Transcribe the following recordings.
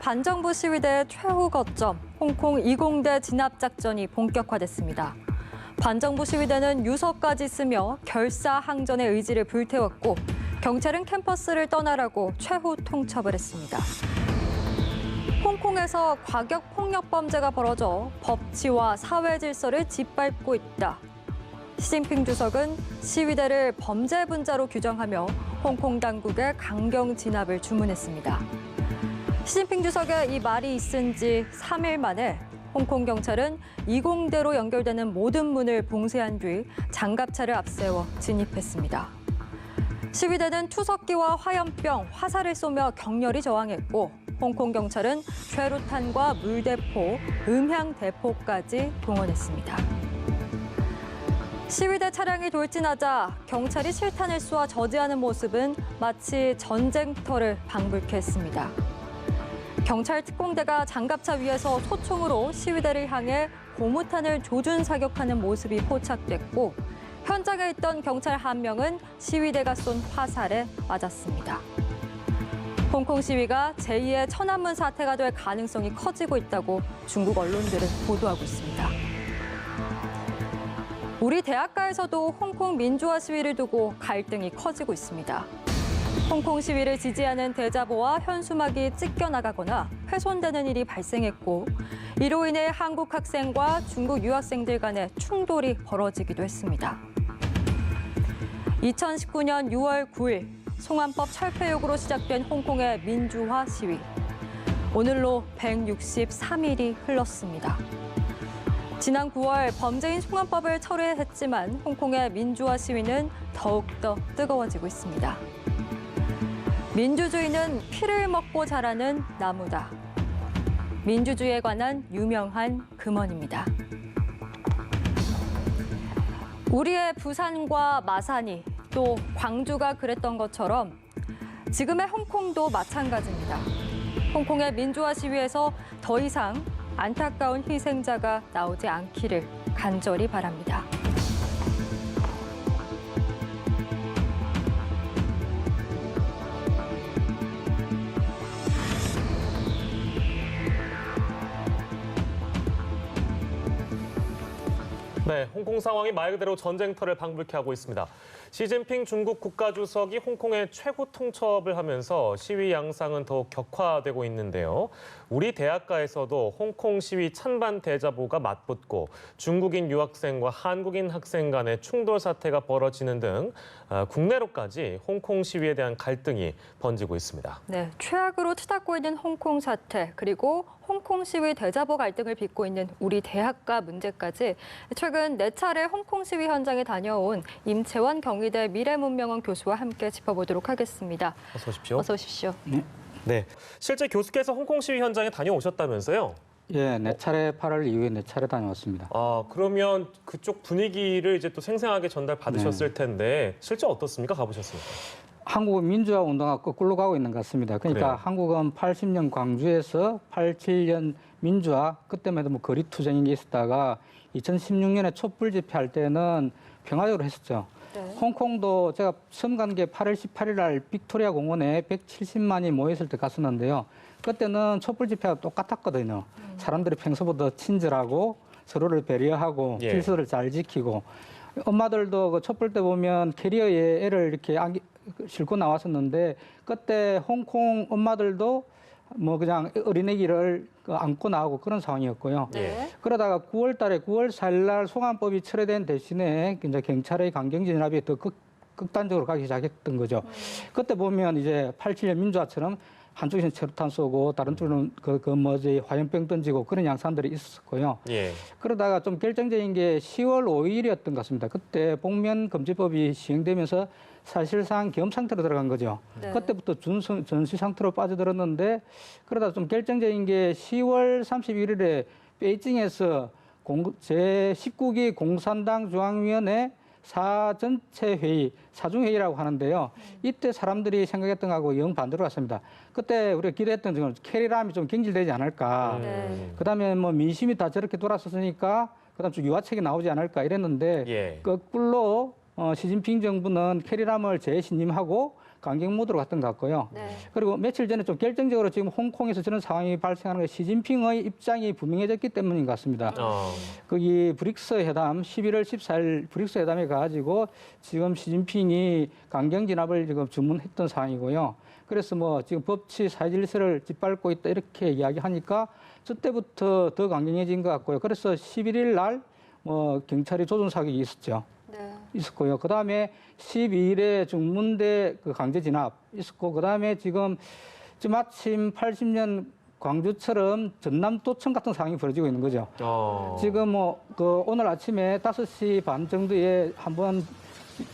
반정부 시위대의 최후 거점, 홍콩 이공대 진압작전이 본격화됐습니다. 반정부 시위대는 유서까지 쓰며 결사항전의 의지를 불태웠고 경찰은 캠퍼스를 떠나라고 최후 통첩을 했습니다. 홍콩에서 과격 폭력 범죄가 벌어져 법치와 사회 질서를 짓밟고 있다. 시진핑 주석은 시위대를 범죄 분자로 규정하며 홍콩 당국의 강경 진압을 주문했습니다. 시진핑 주석의 이 말이 있은 지 3일 만에 홍콩 경찰은 이공대로 연결되는 모든 문을 봉쇄한 뒤 장갑차를 앞세워 진입했습니다. 시위대는 투석기와 화염병, 화살을 쏘며 격렬히 저항했고 홍콩 경찰은 최루탄과 물대포, 음향대포까지 동원했습니다. 시위대 차량이 돌진하자 경찰이 실탄을 쏘아 저지하는 모습은 마치 전쟁터를 방불케 했습니다. 경찰 특공대가 장갑차 위에서 소총으로 시위대를 향해 고무탄을 조준 사격하는 모습이 포착됐고 현장에 있던 경찰 한 명은 시위대가 쏜 화살에 맞았습니다. 홍콩 시위가 제2의 천안문 사태가 될 가능성이 커지고 있다고 중국 언론들은 보도하고 있습니다. 우리 대학가에서도 홍콩 민주화 시위를 두고 갈등이 커지고 있습니다. 홍콩 시위를 지지하는 대자보와 현수막이 찢겨나가거나 훼손되는 일이 발생했고 이로 인해 한국 학생과 중국 유학생들 간의 충돌이 벌어지기도 했습니다. 2019년 6월 9일 송환법 철폐 요구로 시작된 홍콩의 민주화 시위. 오늘로 163일이 흘렀습니다. 지난 9월 범죄인 송환법을 철회했지만 홍콩의 민주화 시위는 더욱더 뜨거워지고 있습니다. 민주주의는 피를 먹고 자라는 나무다. 민주주의에 관한 유명한 금언입니다. 우리의 부산과 마산이 또 광주가 그랬던 것처럼 지금의 홍콩도 마찬가지입니다. 홍콩의 민주화 시위에서 더 이상 안타까운 희생자가 나오지 않기를 간절히 바랍니다. 네, 홍콩 상황이 말 그대로 전쟁터를 방불케 하고 있습니다. 시진핑 중국 국가주석이 홍콩에 최후 통첩을 하면서 시위 양상은 더욱 격화되고 있는데요. 우리 대학가에서도 홍콩 시위 찬반 대자보가 맞붙고 중국인 유학생과 한국인 학생 간의 충돌 사태가 벌어지는 등 국내로까지 홍콩 시위에 대한 갈등이 번지고 있습니다. 네, 최악으로 치닫고 있는 홍콩 사태 그리고 홍콩 시위 대자보 갈등을 빚고 있는 우리 대학가 문제까지 최근 4차례 홍콩 시위 현장에 다녀온 임채원 경희대 미래문명원 교수와 함께 짚어보도록 하겠습니다. 어서 오십시오. 어서 오십시오. 네, 실제 교수께서 홍콩 시위 현장에 다녀오셨다면서요? 예, 4차례 8월 이후에 4차례 다녀왔습니다. 아, 그러면 그쪽 분위기를 이제 또 생생하게 전달받으셨을 텐데 실제 어떻습니까? 가보셨습니까? 한국은 민주화 운동가 거꾸로 가고 있는 것 같습니다. 그러니까 그래요? 한국은 80년 광주에서 87년 민주화, 그때만 해도 뭐 거리투쟁이 있었다가 2016년에 촛불 집회할 때는 평화적으로 했었죠. 네. 홍콩도 제가 처음 간 게 8월 18일 날 빅토리아 공원에 170만이 모였을 때 갔었는데요. 그때는 촛불 집회가 똑같았거든요. 사람들이 평소보다 친절하고 서로를 배려하고 예. 질서를 잘 지키고 엄마들도 그 촛불 때 보면 캐리어에 애를 이렇게 싣고 나왔었는데 그때 홍콩 엄마들도 뭐 그냥 어린애기를 안고 나오고 그런 상황이었고요. 네. 그러다가 9월 달에 9월 4일 날 송환법이 철회된 대신에 이제 경찰의 강경 진압이 더 극단적으로 가기 시작했던 거죠. 그때 보면 이제 87년 민주화처럼 한쪽에서는 체류탄 쏘고 다른 쪽으로는 화염병 던지고 그런 양상들이 있었고요. 예. 그러다가 좀 결정적인 게 10월 5일이었던 것 같습니다. 그때 복면금지법이 시행되면서 사실상 계엄 상태로 들어간 거죠. 네. 그때부터 전시 상태로 빠져들었는데 그러다 좀 결정적인 게 10월 31일에 베이징에서 제19기 공산당 중앙위원회 사전체 회의, 사중회의라고 하는데요. 이때 사람들이 생각했던 거하고 영 반대로 갔습니다. 그때 우리가 기대했던 점은 캐리람이 좀 경질되지 않을까. 네. 그다음에 뭐 민심이 다 저렇게 돌았었으니까 그다음 좀 유화책이 나오지 않을까 이랬는데 예. 거꾸로 시진핑 정부는 캐리람을 재신임하고 강경 모드로 갔던 것 같고요. 네. 그리고 며칠 전에 좀 결정적으로 지금 홍콩에서 저런 상황이 발생하는 게 시진핑의 입장이 분명해졌기 때문인 것 같습니다. 거기 브릭스 회담 11월 14일 브릭스 회담에 가가지고 지금 시진핑이 강경 진압을 지금 주문했던 상황이고요. 그래서 뭐 지금 법치 사회질서를 짓밟고 있다 이렇게 이야기하니까 저때부터 더 강경해진 것 같고요. 그래서 11일 날 뭐 경찰이 조준 사격이 있었죠. 네. 있었고요. 그 다음에 12일에 중문대 그 강제 진압 있었고, 그 다음에 지금 마침 80년 광주처럼 전남도청 같은 상황이 벌어지고 있는 거죠. 지금 뭐 그 오늘 아침에 5시 반 정도에 한번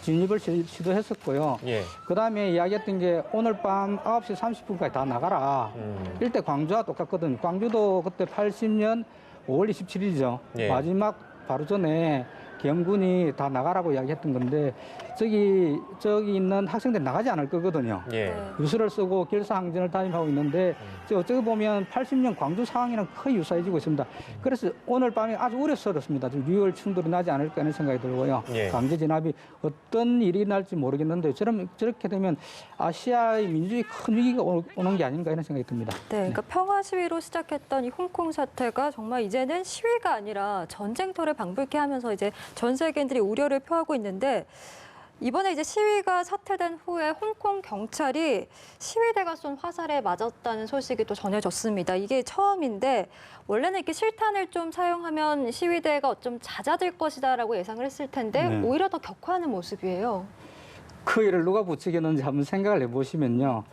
진입을 시도했었고요. 예. 그 다음에 이야기했던 게 오늘 밤 9시 30분까지 다 나가라. 일대 광주와 똑같거든요. 광주도 그때 80년 5월 27일이죠. 예. 마지막 바로 전에 경군이 다 나가라고 이야기했던 건데 저기 있는 학생들이 나가지 않을 거거든요. 예. 유서를 쓰고 결사항전을 담임하고 있는데 어떻게 보면 80년 광주 상황이랑 거의 유사해지고 있습니다. 그래서 오늘 밤에 아주 우려스럽습니다. 좀 유혈 충돌이 나지 않을까 하는 생각이 들고요. 예. 강제 진압이 어떤 일이 날지 모르겠는데 저렇게 되면 아시아의 민주주의 큰 위기가 오는 게 아닌가 이런 생각이 듭니다. 네, 그러니까 평화 시위로 시작했던 이 홍콩 사태가 정말 이제는 시위가 아니라 전쟁터를 방불케 하면서 이제 전 세계인들이 우려를 표하고 있는데 이번에 이제 시위가 사태된 후에 홍콩 경찰이 시위대가 쏜 화살에 맞았다는 소식이 또 전해졌습니다. 이게 처음인데 원래는 이렇게 실탄을 좀 사용하면 시위대가 좀 잦아들 것이다라고 예상을 했을 텐데 네. 오히려 더 격화하는 모습이에요. 그 일을 누가 부추겼는지 한번 생각을 해보시면요.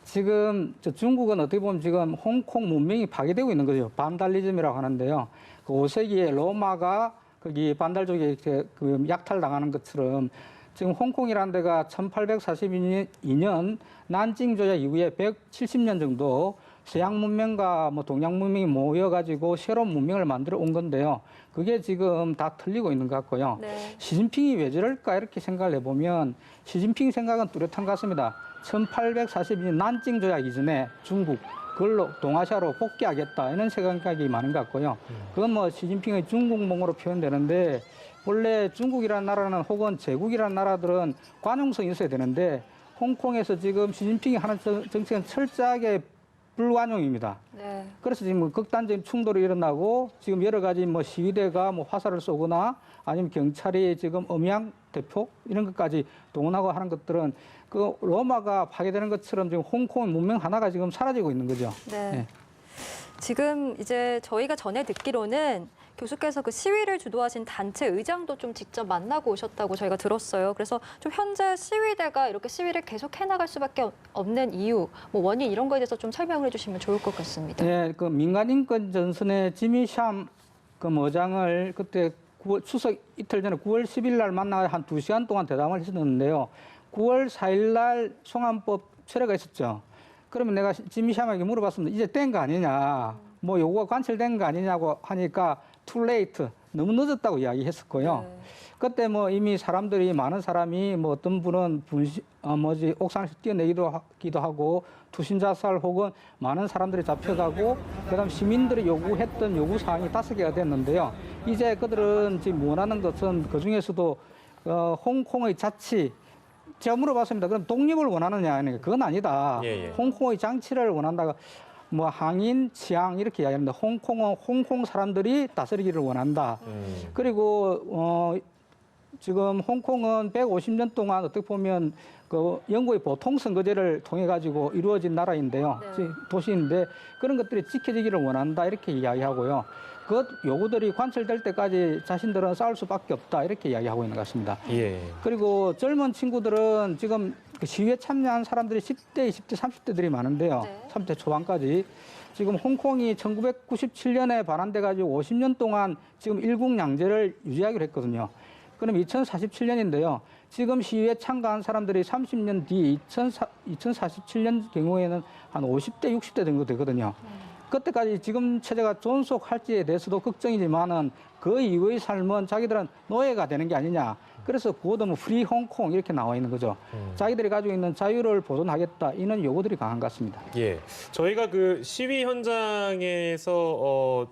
지금 중국은 어떻게 보면 지금 홍콩 문명이 파괴되고 있는 거죠. 반달리즘이라고 하는데요. 그 5세기에 로마가 거기 반달족에 이렇게 그 약탈당하는 것처럼 지금 홍콩이라는 데가 1842년 난징 조약 이후에 170년 정도 서양 문명과 뭐 동양 문명이 모여가지고 새로운 문명을 만들어 온 건데요. 그게 지금 다 틀리고 있는 것 같고요. 네. 시진핑이 왜 저럴까 이렇게 생각을 해보면 시진핑 생각은 뚜렷한 것 같습니다. 1842년 난징 조약 이전에 중국 그걸로 동아시아로 복귀하겠다 이런 생각이 많은 것 같고요. 그건 뭐 시진핑의 중국몽으로 표현되는데 원래 중국이라는 나라는 혹은 제국이라는 나라들은 관용성이 있어야 되는데 홍콩에서 지금 시진핑이 하는 정책은 철저하게 불관용입니다. 네. 그래서 지금 뭐 극단적인 충돌이 일어나고 지금 여러 가지 뭐 시위대가 뭐 화살을 쏘거나 아니면 경찰이 지금 엄양 대표 이런 것까지 동원하고 하는 것들은 그 로마가 파괴되는 것처럼 지금 홍콩의 문명 하나가 지금 사라지고 있는 거죠. 네. 네. 지금 이제 저희가 전에 듣기로는 교수께서 그 시위를 주도하신 단체 의장도 좀 직접 만나고 오셨다고 저희가 들었어요. 그래서 좀 현재 시위대가 이렇게 시위를 계속 해나갈 수밖에 없는 이유, 뭐 원인 이런 거에 대해서 좀 설명을 해주시면 좋을 것 같습니다. 네, 그 민간인권 전선의 지미 샴 그 의장을 그때 추석 이틀 전에 9월 10일 날 만나 한 2시간 동안 대담을 했었는데요. 9월 4일 날 송환법 철회가 있었죠. 그러면 내가 지미 샴에게 물어봤습니다. 이제 된 거 아니냐, 뭐 요구가 관철된 거 아니냐고 하니까 too late, 너무 늦었다고 이야기했었고요. 네. 그때 뭐 이미 사람들이 많은 사람이 뭐 어떤 분은 옥상에서 뛰어내기도 하고 투신 자살 혹은 많은 사람들이 잡혀가고 그다음 시민들이 요구했던 요구 사항이 5개가 됐는데요. 이제 그들은 지금 원하는 것은 그 중에서도 홍콩의 자치. 제가 물어봤습니다. 그럼 독립을 원하느냐? 그건 아니다. 예. 홍콩의 장치를 원한다가 뭐 항인, 치안 이렇게 이야기하는데 홍콩은 홍콩 사람들이 다스리기를 원한다. 그리고 지금 홍콩은 150년 동안 어떻게 보면 그 영국의 보통 선거제를 통해 가지고 이루어진 나라인데요. 네. 도시인데 그런 것들이 지켜지기를 원한다 이렇게 이야기하고요. 그 요구들이 관철될 때까지 자신들은 싸울 수밖에 없다 이렇게 이야기하고 있는 것 같습니다. 예. 그리고 젊은 친구들은 지금 그 시위에 참여한 사람들이 10대, 20대, 30대들이 많은데요. 네. 30대 초반까지. 지금 홍콩이 1997년에 반환돼가지고 50년 동안 지금 일국양제를 유지하기로 했거든요. 그럼 2047년인데요. 지금 시위에 참가한 사람들이 30년 뒤 2047년 경우에는 한 50대, 60대 정도 되거든요. 그때까지 지금 체제가 존속할지에 대해서도 걱정이지만은 그 이후의 삶은 자기들은 노예가 되는 게 아니냐. 그래서 구호도 뭐 프리 홍콩 이렇게 나와 있는 거죠. 자기들이 가지고 있는 자유를 보존하겠다. 이런 요구들이 강한 것 같습니다. 예. 저희가 그 시위 현장에서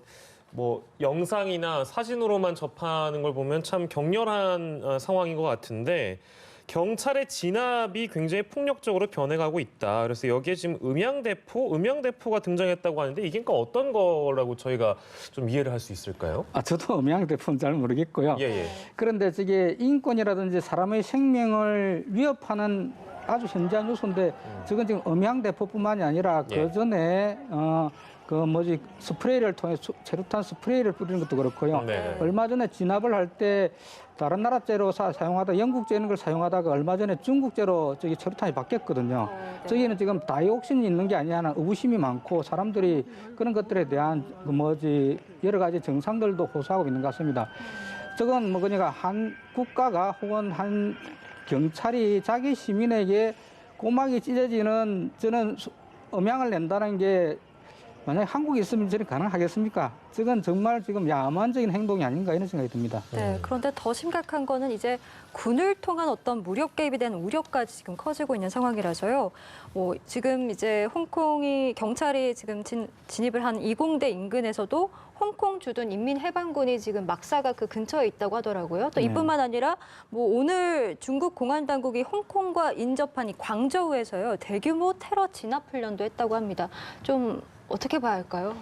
뭐 영상이나 사진으로만 접하는 걸 보면 참 격렬한 상황인 것 같은데 경찰의 진압이 굉장히 폭력적으로 변해가고 있다. 그래서 여기에 지금 음양대포가 등장했다고 하는데 이게 그러니까 어떤 거라고 저희가 좀 이해를 할 수 있을까요? 저도 음양대포는 잘 모르겠고요. 예, 예. 그런데 저게 인권이라든지 사람의 생명을 위협하는 아주 현저한 요소인데 저건 지금 음양대포뿐만이 아니라 예. 그 전에 스프레이를 통해 체류탄 스프레이를 뿌리는 것도 그렇고요. 네. 얼마 전에 진압을 할 때 다른 나라제로 사용하다 영국제 이런 걸 사용하다가 얼마 전에 중국제로 저기 체류탄이 바뀌었거든요. 네. 저기는 지금 다이옥신이 있는 게 아니야 하는 의구심이 많고 사람들이 그런 것들에 대한 여러 가지 증상들도 호소하고 있는 것 같습니다. 저건 그러니까 한 국가가 혹은 한 경찰이 자기 시민에게 꼬막이 찢어지는 저는 음향을 낸다는 게 만약에 한국에 있으면 저는 가능하겠습니까? 저건 정말 지금 야만적인 행동이 아닌가 이런 생각이 듭니다. 네, 그런데 더 심각한 거는 이제 군을 통한 어떤 무력 개입에 대한 우려까지 지금 커지고 있는 상황이라서요. 지금 이제 경찰이 지금 진입을 한 이공대 인근에서도 홍콩 주둔 인민해방군이 지금 막사가 그 근처에 있다고 하더라고요. 또 이뿐만 아니라 오늘 중국 공안 당국이 홍콩과 인접한 이 광저우에서요 대규모 테러 진압 훈련도 했다고 합니다. 좀 어떻게 봐야 할까요?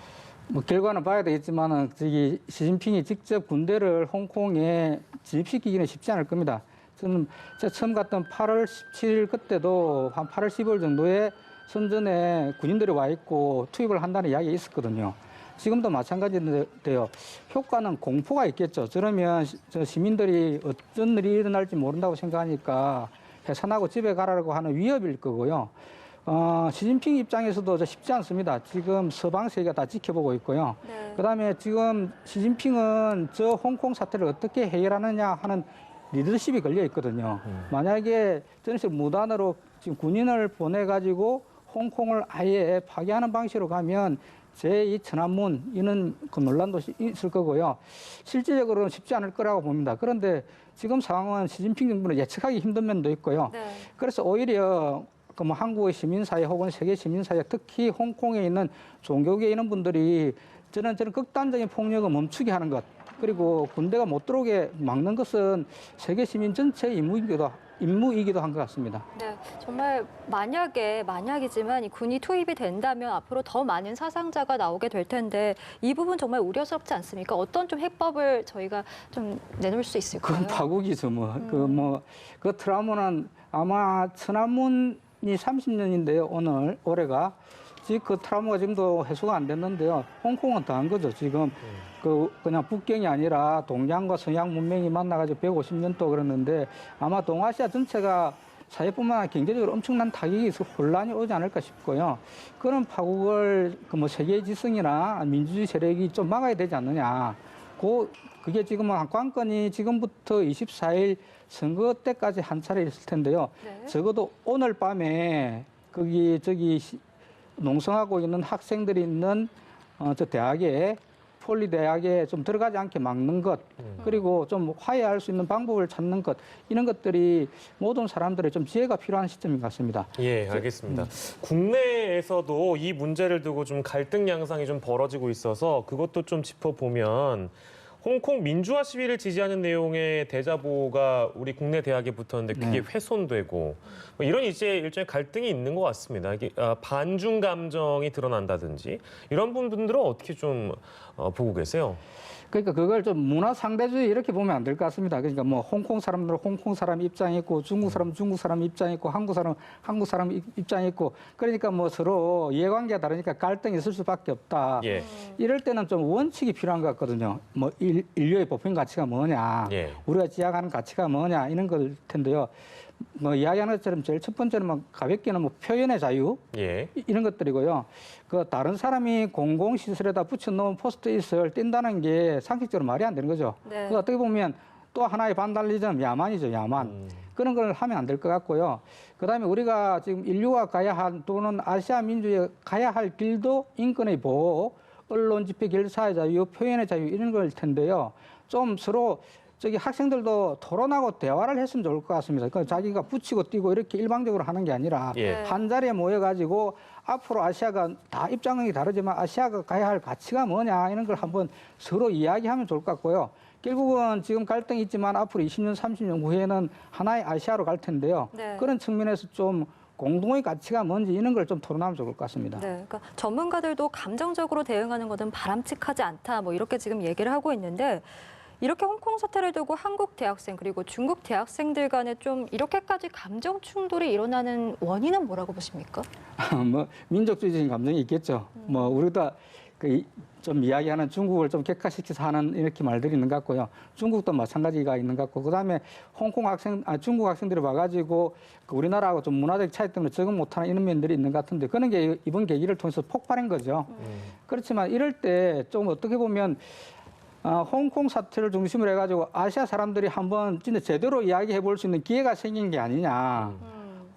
결과는 봐야 되겠지만은 저기 시진핑이 직접 군대를 홍콩에 진입시키기는 쉽지 않을 겁니다. 저는 제가 처음 갔던 8월 17일 그때도 한 8월 15일 정도에 선전에 군인들이 와 있고 투입을 한다는 이야기가 있었거든요. 지금도 마찬가지인데요. 효과는 공포가 있겠죠. 저러면 시민들이 어떤 일이 일어날지 모른다고 생각하니까 해산하고 집에 가라고 하는 위협일 거고요. 시진핑 입장에서도 쉽지 않습니다. 지금 서방 세계가 다 지켜보고 있고요. 네. 그다음에 지금 시진핑은 저 홍콩 사태를 어떻게 해결하느냐 하는 리더십이 걸려 있거든요. 만약에 저런 식으로 무단으로 지금 군인을 보내가지고 홍콩을 아예 파괴하는 방식으로 가면 제2 천안문 이런 그 논란도 있을 거고요. 실질적으로는 쉽지 않을 거라고 봅니다. 그런데 지금 상황은 시진핑 정부는 예측하기 힘든 면도 있고요. 네. 그래서 오히려 한국의 시민사회 혹은 세계 시민사회 특히 홍콩에 있는 종교계 이런 분들이 저는 극단적인 폭력을 멈추게 하는 것 그리고 군대가 못 들어오게 막는 것은 세계 시민 전체의 임무이기도 한 것 같습니다. 네, 정말 만약이지만 이 군이 투입이 된다면 앞으로 더 많은 사상자가 나오게 될 텐데 이 부분 정말 우려스럽지 않습니까? 어떤 좀 해법을 저희가 좀 내놓을 수 있을까요? 그건 파국이죠. 그 트라우마는 아마 천안문이 30년인데요. 올해가. 지금 그 트라우마가 지금도 해소가 안 됐는데요. 홍콩은 더한 거죠. 지금 그냥 북경이 아니라 동양과 서양 문명이 만나가지고 150년 또 그랬는데 아마 동아시아 전체가 사회뿐만 아니라 경제적으로 엄청난 타격이 있어 혼란이 오지 않을까 싶고요. 그런 파국을 세계의 지성이나 민주주의 세력이 좀 막아야 되지 않느냐. 그게 지금 관건이 지금부터 24일 선거 때까지 한 차례 있을 텐데요. 네. 적어도 오늘 밤에 저기 농성하고 있는 학생들이 있는 저 대학에 폴리대학에 좀 들어가지 않게 막는 것 그리고 좀 화해할 수 있는 방법을 찾는 것 이런 것들이 모든 사람들의 좀 지혜가 필요한 시점인 것 같습니다. 예, 알겠습니다. 국내에서도 이 문제를 두고 좀 갈등 양상이 좀 벌어지고 있어서 그것도 좀 짚어보면 홍콩 민주화 시위를 지지하는 내용의 대자보가 우리 국내 대학에 붙었는데 그게 훼손되고 이런 이제 일종의 갈등이 있는 것 같습니다. 이게 반중 감정이 드러난다든지 이런 부분들은 어떻게 좀 보고 계세요? 그러니까 그걸 좀 문화 상대주의 이렇게 보면 안 될 것 같습니다. 그러니까 홍콩 사람들은 홍콩 사람 입장이 있고 중국 사람은 중국 사람 입장이 있고 한국 사람은 한국 사람 입장이 있고 그러니까 서로 이해관계가 다르니까 갈등이 있을 수밖에 없다. 예. 이럴 때는 좀 원칙이 필요한 것 같거든요. 인류의 보편 가치가 뭐냐, 예. 우리가 지향하는 가치가 뭐냐 이런 걸 텐데요. 이야기하는 것처럼 제일 첫 번째는 가볍게는 표현의 자유 예. 이런 것들이고요. 다른 사람이 공공시설에다 붙여놓은 포스트잇을 띈다는 게 상식적으로 말이 안 되는 거죠. 네. 어떻게 보면 또 하나의 반달리즘, 야만이죠, 야만. 그런 걸 하면 안 될 것 같고요. 그다음에 우리가 지금 인류가 가야 할 또는 아시아 민주에 가야 할 길도 인권의 보호, 언론 집회 결사의 자유, 표현의 자유 이런 걸 텐데요. 좀 서로 저기 학생들도 토론하고 대화를 했으면 좋을 것 같습니다. 그러니까 자기가 붙이고 띄고 이렇게 일방적으로 하는 게 아니라 예. 한 자리에 모여가지고 앞으로 아시아가 다 입장이 다르지만 아시아가 가야 할 가치가 뭐냐 이런 걸 한번 서로 이야기하면 좋을 것 같고요. 결국은 지금 갈등이 있지만 앞으로 20년, 30년 후에는 하나의 아시아로 갈 텐데요. 네. 그런 측면에서 좀 공동의 가치가 뭔지 이런 걸 좀 토론하면 좋을 것 같습니다. 네, 그러니까 전문가들도 감정적으로 대응하는 것은 바람직하지 않다. 뭐 이렇게 지금 얘기를 하고 있는데 이렇게 홍콩 사태를 두고 한국 대학생 그리고 중국 대학생들 간에 좀 이렇게까지 감정 충돌이 일어나는 원인은 뭐라고 보십니까? 뭐 민족주의적인 감정이 있겠죠. 뭐 우리가 좀 이야기하는 중국을 좀 객관시켜서 하는 이렇게 말들이 있는 것 같고요. 중국도 마찬가지가 있는 것 같고, 그다음에 중국 학생들이 와가지고 그 우리나라하고 좀 문화적 차이 때문에 적응 못하는 이런 면들이 있는 것 같은데 그런 게 이번 계기를 통해서 폭발한 거죠. 그렇지만 이럴 때 좀 어떻게 보면 홍콩 사태를 중심으로 해가지고 아시아 사람들이 한번 진짜 제대로 이야기해 볼 수 있는 기회가 생긴 게 아니냐.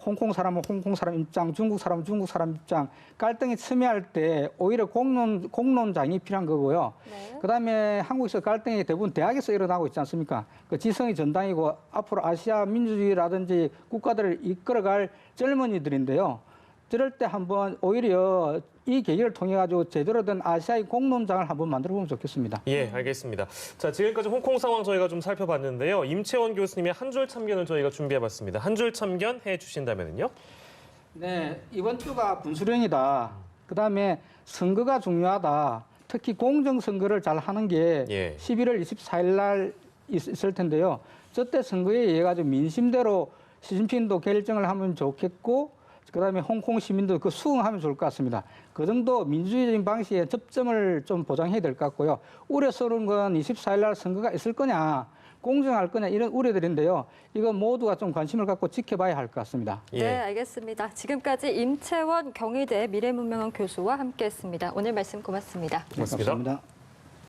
홍콩 사람은 홍콩 사람 입장, 중국 사람은 중국 사람 입장, 갈등이 첨예할 때 오히려 공론장이 필요한 거고요. 네. 그다음에 한국에서 갈등이 대부분 대학에서 일어나고 있지 않습니까? 그 지성이 전당이고 앞으로 아시아 민주주의라든지 국가들을 이끌어갈 젊은이들인데요. 저럴 때 한번 오히려 이 계기를 통해 가지고 제대로 된 아시아의 공론장을 한번 만들어 보면 좋겠습니다. 예, 알겠습니다. 자, 지금까지 홍콩 상황 저희가 좀 살펴봤는데요. 임채원 교수님의 한 줄 참견을 저희가 준비해봤습니다. 한 줄 참견 해주신다면요? 네, 이번 주가 분수령이다. 그다음에 선거가 중요하다. 특히 공정선거를 잘 하는 게 예. 11월 24일 날 있을 텐데요. 저때 선거에 의해 가지고 민심대로 시진핑도 결정을 하면 좋겠고 그다음에 홍콩 시민도 그 수긍하면 좋을 것 같습니다. 그 정도 민주주의적인 방식의 접점을 좀 보장해야 될 것 같고요. 우려스러운 건 24일 날 선거가 있을 거냐, 공정할 거냐 이런 우려들인데요. 이거 모두가 좀 관심을 갖고 지켜봐야 할 것 같습니다. 예. 네, 알겠습니다. 지금까지 임채원 경희대 미래문명원 교수와 함께했습니다. 오늘 말씀 고맙습니다. 고맙습니다. 감사합니다.